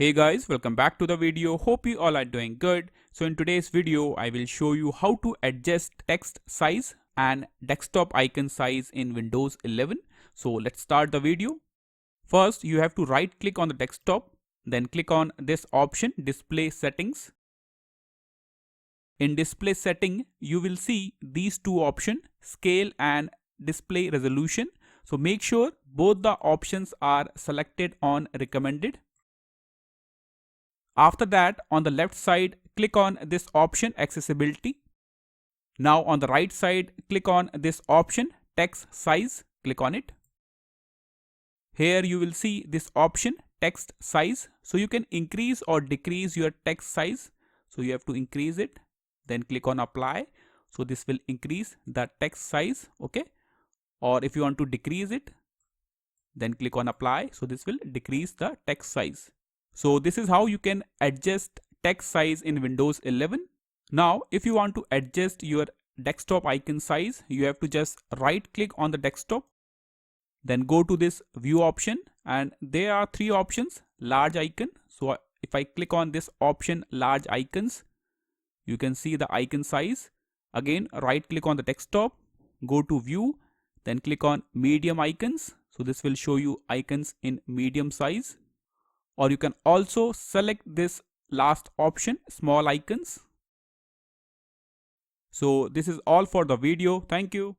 Hey guys, welcome back to the video. Hope you all are doing good. So in today's video, I will show you how to adjust text size and desktop icon size in Windows 11. So let's start the video. First, you have to right click on the desktop, then click on this option, display settings. In display setting, you will see these two options, scale and display resolution. So make sure both the options are selected on recommended. After that, on the left side, click on this option accessibility. Now on the right side, click on this option text size. Click on it. Here you will see this option text size. So you can increase or decrease your text size. So you have to increase it. Then click on apply. So this will increase the text size. Okay. Or if you want to decrease it, then click on apply. So this will decrease the text size. So this is how you can adjust text size in Windows 11. Now, if you want to adjust your desktop icon size, you have to just right click on the desktop, then go to this view option, and there are three options, large icon. So if I click on this option, large icons, you can see the icon size. Again, right click on the desktop, go to view, then click on medium icons. So this will show you icons in medium size. Or you can also select this last option, small icons. So this is all for the video. Thank you.